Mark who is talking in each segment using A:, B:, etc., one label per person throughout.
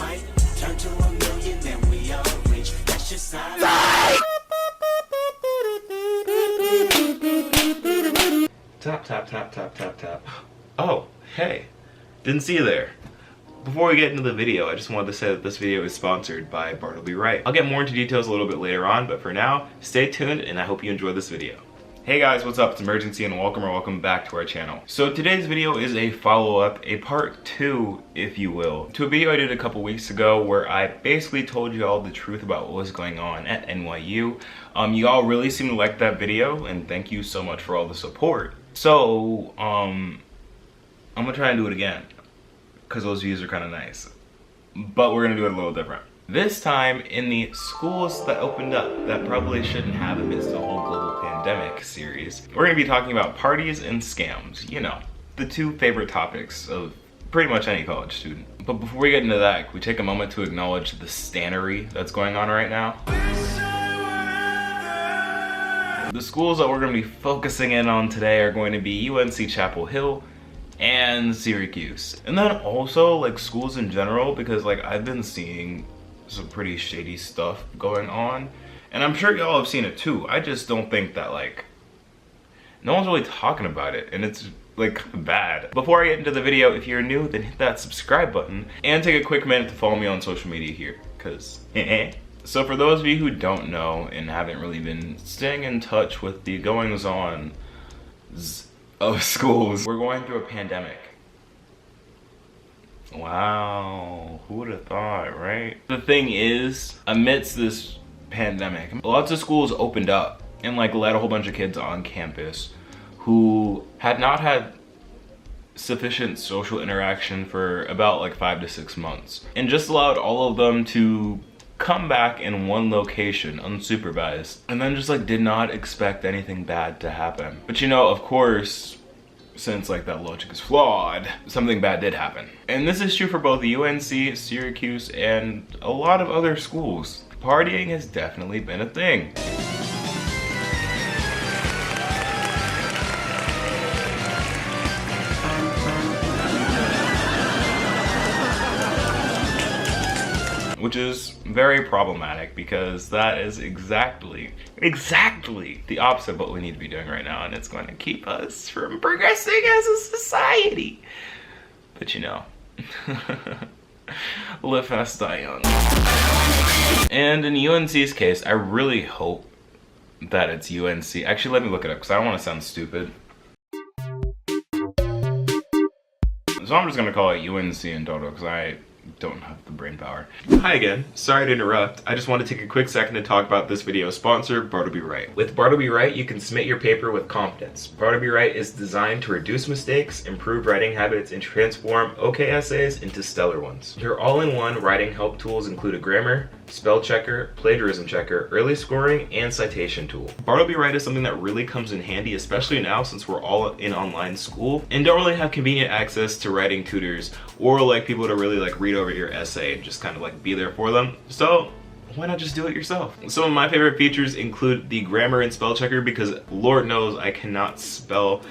A: might turn to a million, then we all reach. That's just sign.
B: Tap, tap, tap, tap, tap, tap. Oh, hey. Didn't see you there. Before we get into the video, I just wanted to say that this video is sponsored by Bartleby Wright. I'll get more into details a little bit later on, but for now, stay tuned and I hope you enjoy this video. Hey guys, what's up? It's Imurgency and welcome back to our channel. So today's video is a follow-up, a part 2, if you will, to a video I did a couple weeks ago where I basically told you all the truth about what was going on at NYU. You all really seem to like that video and thank you so much for all the support. So, I'm gonna try and do it again because those views are kind of nice, but we're gonna do it a little different. This time in the schools that opened up that probably shouldn't have amidst the whole global pandemic series. We're gonna be talking about parties and scams, you know, the two favorite topics of pretty much any college student. But before we get into that, can we take a moment to acknowledge the stannery that's going on right now? The schools that we're gonna be focusing in on today are going to be UNC Chapel Hill and Syracuse. And then also like schools in general, because like I've been seeing some pretty shady stuff going on and I'm sure y'all have seen it too. I just don't think that like no one's really talking about it and it's like bad. Before I get into the video, if you're new, then hit that subscribe button and take a quick minute to follow me on social media here, because So for those of you who don't know and haven't really been staying in touch with the goings on of schools, we're going through a pandemic. Wow, who would have thought, right? The thing is, amidst this pandemic, lots of schools opened up and like let a whole bunch of kids on campus who had not had sufficient social interaction for about like 5 to 6 months, and just allowed all of them to come back in one location unsupervised, and then just like did not expect anything bad to happen. But you know, of course, since like that logic is flawed, something bad did happen. And this is true for both UNC, Syracuse, and a lot of other schools. Partying has definitely been a thing. Which is very problematic because that is exactly the opposite of what we need to be doing right now, and it's going to keep us from progressing as a society. But you know, live fast, die young. And in UNC's case, I really hope that it's UNC. Actually, let me look it up because I don't want to sound stupid. So I'm just going to call it UNC in total because I don't have the brain power. Hi again, sorry to interrupt. I just want to take a quick second to talk about this video's sponsor, Bartleby Wright. With Bartleby Wright, you can submit your paper with confidence. Bartleby Wright is designed to reduce mistakes, improve writing habits, and transform okay essays into stellar ones. Your all-in-one writing help tools include a grammar, spell checker, plagiarism checker, early scoring, and citation tool. Bartleby Wright is something that really comes in handy, especially now since we're all in online school and don't really have convenient access to writing tutors or like people to really like read over your essay and just kind of like be there for them. So why not just do it yourself? Some of my favorite features include the grammar and spell checker, because Lord knows I cannot spell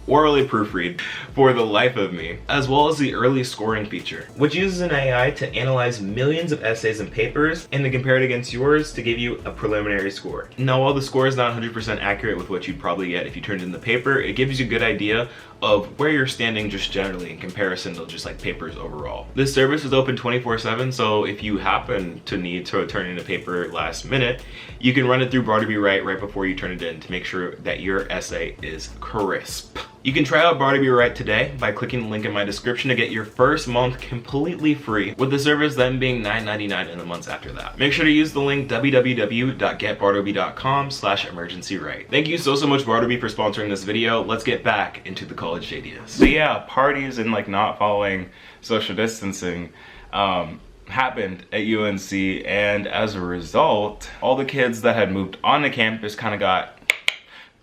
B: orally proofread for the life of me, as well as the early scoring feature, which uses an AI to analyze millions of essays and papers and to compare it against yours to give you a preliminary score. Now, while the score is not 100% accurate with what you'd probably get if you turned in the paper, it gives you a good idea of where you're standing just generally in comparison to just like papers overall. This service is open 24/7, so if you happen to need to turn in a paper last minute, you can run it through Bartleby Wright right before you turn it in to make sure that your essay is crisp. You can try out Bartleby Wright today by clicking the link in my description to get your first month completely free, with the service then being $9.99 in the months after that. Make sure to use the link www.getbartleby.com/emergency-right. Thank you so much Bartleby for sponsoring this video. Let's get back into the college shadiness. So yeah, parties and like not following social distancing happened at UNC, and as a result, all the kids that had moved onto campus kind of got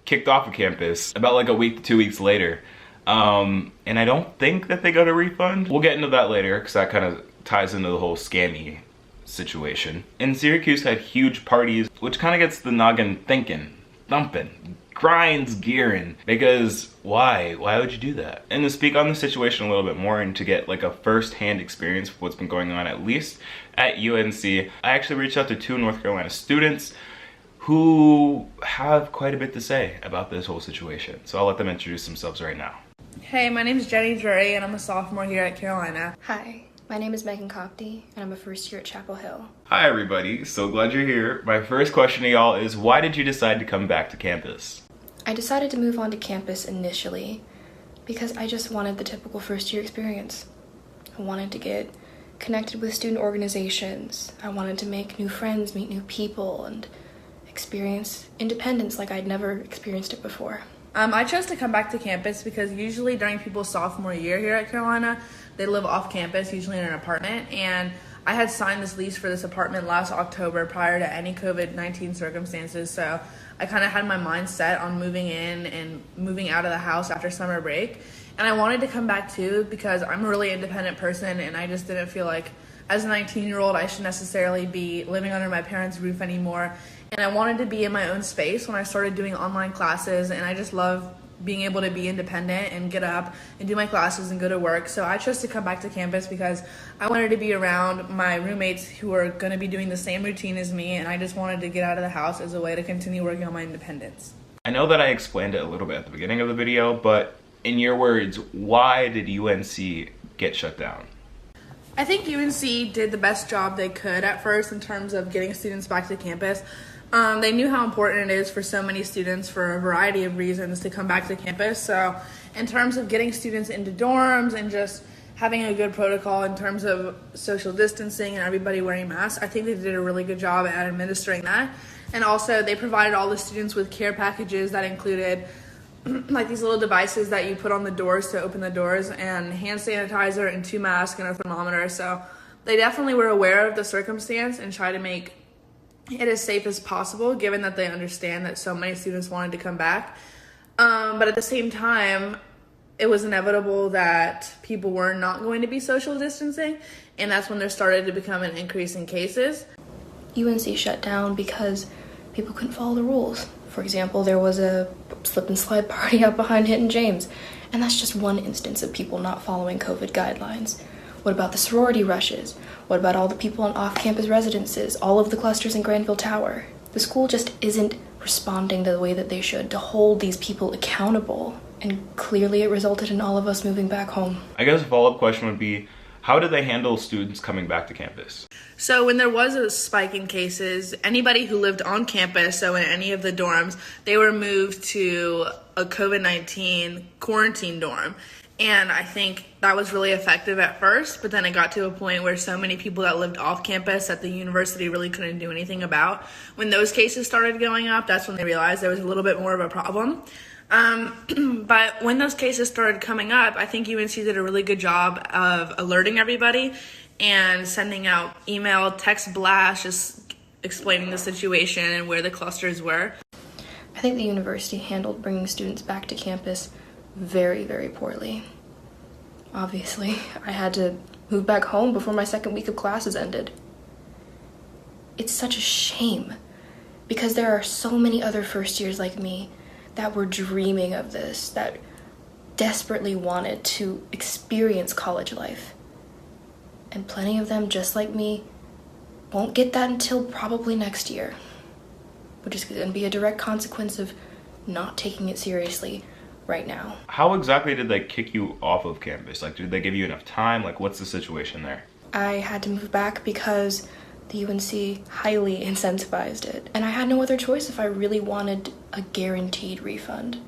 B: kicked off of campus about like a week to 2 weeks later. And I don't think that they got a refund. We'll get into that later because that kind of ties into the whole scammy situation. And Syracuse had huge parties, which kind of gets the noggin thinking, thumping, grinds gearing. Because why? Why would you do that? And to speak on the situation a little bit more and to get like a first-hand experience of what's been going on, at least at UNC, I actually reached out to 2 North Carolina students who have quite a bit to say about this whole situation. So I'll let them introduce themselves right now.
C: Hey, my name is Jenny Drury, and I'm a sophomore here at Carolina.
D: Hi, my name is Megan Copty, and I'm a first year at Chapel Hill.
B: Hi everybody, so glad you're here. My first question to y'all is, why did you decide to come back to campus?
D: I decided to move on to campus initially because I just wanted the typical first year experience. I wanted to get connected with student organizations. I wanted to make new friends, meet new people, and experience independence like I'd never experienced it before.
C: I chose to come back to campus because usually during people's sophomore year here at Carolina, they live off campus, usually in an apartment, and I had signed this lease for this apartment last October prior to any COVID-19 circumstances, so I kind of had my mind set on moving in and moving out of the house after summer break, and I wanted to come back too because I'm a really independent person, and I just didn't feel like as a 19-year-old I should necessarily be living under my parents' roof anymore, and I wanted to be in my own space when I started doing online classes, and I just love being able to be independent and get up and do my classes and go to work. So I chose to come back to campus because I wanted to be around my roommates who are going to be doing the same routine as me, and I just wanted to get out of the house as a way to continue working on my independence.
B: I know that I explained it a little bit at the beginning of the video, but in your words, why did UNC get shut down?
C: I think UNC did the best job they could at first in terms of getting students back to campus. They knew how important it is for so many students for a variety of reasons to come back to campus. So in terms of getting students into dorms and just having a good protocol in terms of social distancing and everybody wearing masks, I think they did a really good job at administering that. And also they provided all the students with care packages that included like these little devices that you put on the doors to open the doors, and hand sanitizer and 2 masks and a thermometer. So they definitely were aware of the circumstance and tried to make it as safe as possible, given that they understand that so many students wanted to come back. But at the same time, it was inevitable that people were not going to be social distancing, and that's when there started to become an increase in cases.
D: UNC shut down because people couldn't follow the rules. For example, there was a slip and slide party out behind Hinton James, and that's just one instance of people not following COVID guidelines. What about the sorority rushes? What about all the people in off-campus residences, all of the clusters in Granville Tower? The school just isn't responding the way that they should to hold these people accountable, and clearly it resulted in all of us moving back home.
B: I guess a follow-up question would be, how did they handle students coming back to campus?
C: So when there was a spike in cases, anybody who lived on campus, so in any of the dorms, they were moved to a COVID-19 quarantine dorm. And I think that was really effective at first, but then it got to a point where so many people that lived off campus that the university really couldn't do anything about. When those cases started going up, that's when they realized there was a little bit more of a problem. But when those cases started coming up, I think UNC did a really good job of alerting everybody and sending out email, text blasts, just explaining the situation and where the clusters were.
D: I think the university handled bringing students back to campus very, very poorly. Obviously, I had to move back home before my second week of classes ended. It's such a shame because there are so many other first years like me that were dreaming of this, that desperately wanted to experience college life. And plenty of them, just like me, won't get that until probably next year, which is going to be a direct consequence of not taking it seriously right now.
B: How exactly did they kick you off of campus? Like, did they give you enough time? Like, what's the situation there?
D: I had to move back because the UNC highly incentivized it, and I had no other choice if I really wanted a guaranteed refund.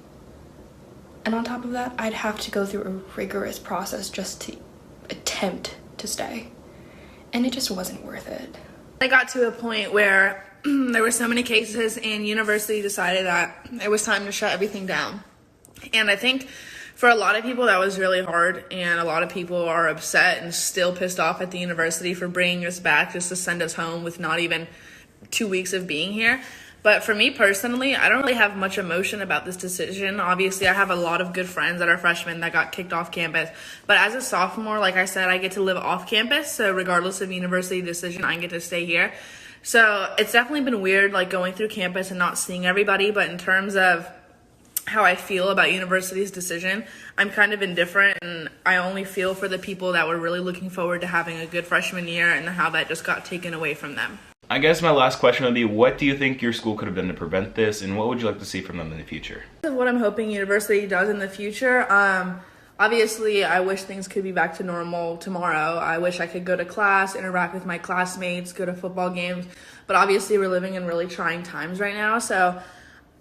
D: And on top of that, I'd have to go through a rigorous process just to attempt to stay, and it just wasn't worth it.
C: I got to a point where there were so many cases and university decided that it was time to shut everything down. And I think for a lot of people that was really hard, and a lot of people are upset and still pissed off at the university for bringing us back just to send us home with not even 2 weeks of being here. But for me personally, I don't really have much emotion about this decision. Obviously, I have a lot of good friends that are freshmen that got kicked off campus. But as a sophomore, like I said, I get to live off campus. So regardless of university decision, I get to stay here. So it's definitely been weird, like going through campus and not seeing everybody. But in terms of how I feel about university's decision. I'm kind of indifferent, and I only feel for the people that were really looking forward to having a good freshman year and how that just got taken away from them.
B: I guess my last question would be, what do you think your school could have done to prevent this, and what would you like to see from them in the future?
C: What I'm hoping university does in the future, obviously I wish things could be back to normal tomorrow. I wish I could go to class, interact with my classmates, go to football games, but obviously we're living in really trying times right now, so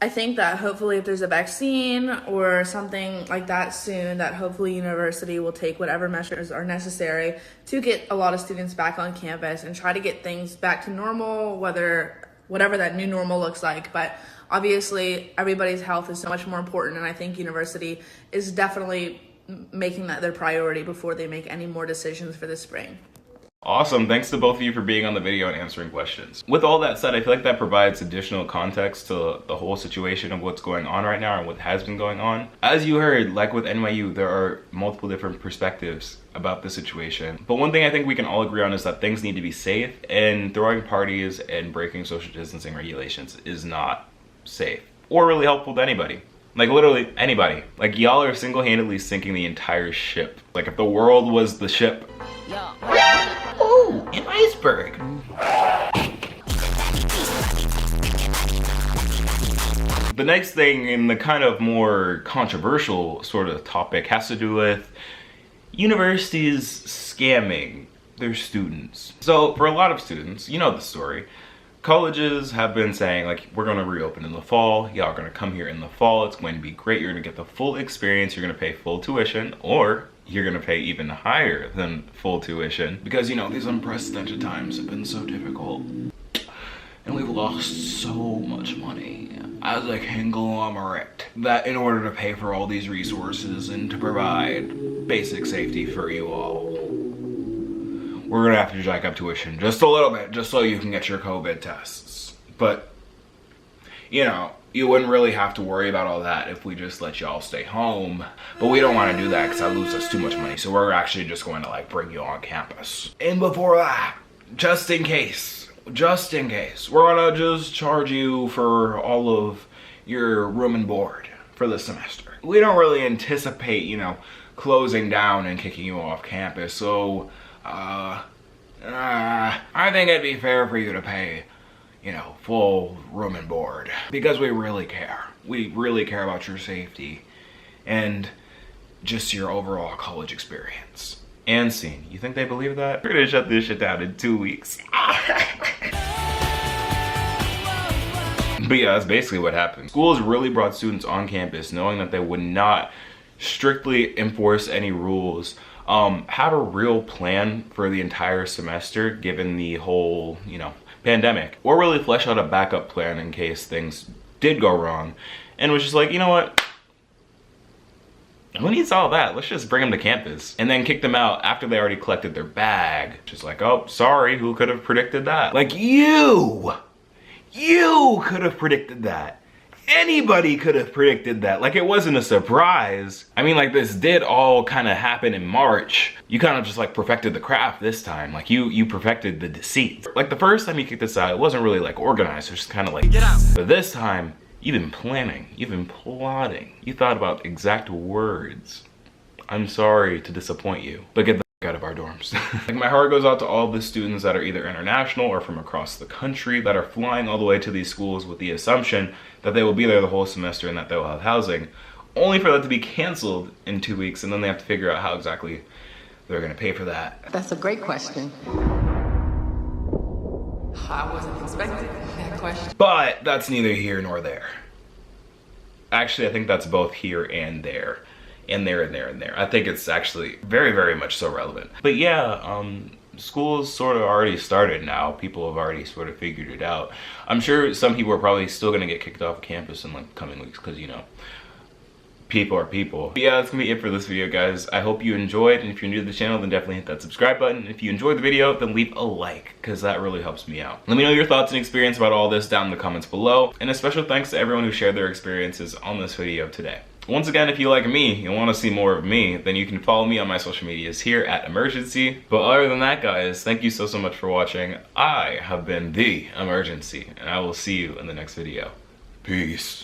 C: I think that hopefully if there's a vaccine or something like that soon, that hopefully university will take whatever measures are necessary to get a lot of students back on campus and try to get things back to normal, whatever that new normal looks like. But obviously everybody's health is so much more important, and I think university is definitely making that their priority before they make any more decisions for the spring.
B: Awesome, thanks to both of you for being on the video and answering questions. With all that said, I feel like that provides additional context to the whole situation of what's going on right now and what has been going on. As you heard, like with NYU, there are multiple different perspectives about the situation. But one thing I think we can all agree on is that things need to be safe, and throwing parties and breaking social distancing regulations is not safe or really helpful to anybody. Like literally anybody. Like y'all are single-handedly sinking the entire ship. Like if the world was the ship. Oh, an iceberg. The next thing in the kind of more controversial sort of topic has to do with universities scamming their students. So for a lot of students, you know the story. Colleges have been saying, like, we're going to reopen in the fall. Y'all are going to come here in the fall. It's going to be great. You're going to get the full experience. You're going to pay full tuition, or you're going to pay even higher than full tuition. Because, you know, these unprecedented times have been so difficult. And we've lost so much money as a conglomerate that in order to pay for all these resources and to provide basic safety for you all, we're gonna have to jack up tuition just a little bit, just so you can get your COVID tests. But, you know, you wouldn't really have to worry about all that if we just let y'all stay home. But we don't want to do that because that loses us too much money. So we're actually just going to like bring you on campus. And before that, just in case, we're gonna just charge you for all of your room and board for the semester. We don't really anticipate, you know, closing down and kicking you off campus. So, I think it'd be fair for you to pay, you know, full room and board, because we really care. We really care about your safety and just your overall college experience. And scene. You think they believe that? We're gonna shut this shit down in 2 weeks. But yeah, that's basically what happened. Schools really brought students on campus knowing that they would not strictly enforce any rules, have a real plan for the entire semester given the whole, you know, pandemic, or really flesh out a backup plan in case things did go wrong, and was just like, you know what, who needs all that? Let's just bring them to campus, and then kick them out after they already collected their bag. Just like, oh, sorry, who could have predicted that? Like, you could have predicted that. Anybody could have predicted that. Like, it wasn't a surprise. I mean, like, this did all kind of happen in March. You kind of just like perfected the craft this time. Like, you perfected the deceit. Like, the first time you kicked this out, it wasn't really like organized. It was just kind of like, get out. But this time, you've been planning, you've been plotting. You thought about exact words. I'm sorry to disappoint you, but get the out of our dorms. Like, my heart goes out to all the students that are either international or from across the country that are flying all the way to these schools with the assumption that they will be there the whole semester and that they will have housing, only for that to be canceled in 2 weeks, and then they have to figure out how exactly they're gonna pay for that.
E: That's a great question. I wasn't expecting that question.
B: But that's neither here nor there. Actually, I think that's both here and there. And there and there and there. I think it's actually very, very much so relevant. But yeah, school's sort of already started now. People have already sort of figured it out. I'm sure some people are probably still gonna get kicked off campus in like coming weeks, because, you know, people are people. But yeah, that's gonna be it for this video, guys. I hope you enjoyed, and if you're new to the channel, then definitely hit that subscribe button. If you enjoyed the video, then leave a like, because that really helps me out. Let me know your thoughts and experience about all this down in the comments below, and a special thanks to everyone who shared their experiences on this video today. Once again, if you like me and want to see more of me, then you can follow me on my social medias here at Imurgency. But other than that, guys, thank you so much for watching. I have been the Imurgency, and I will see you in the next video. Peace.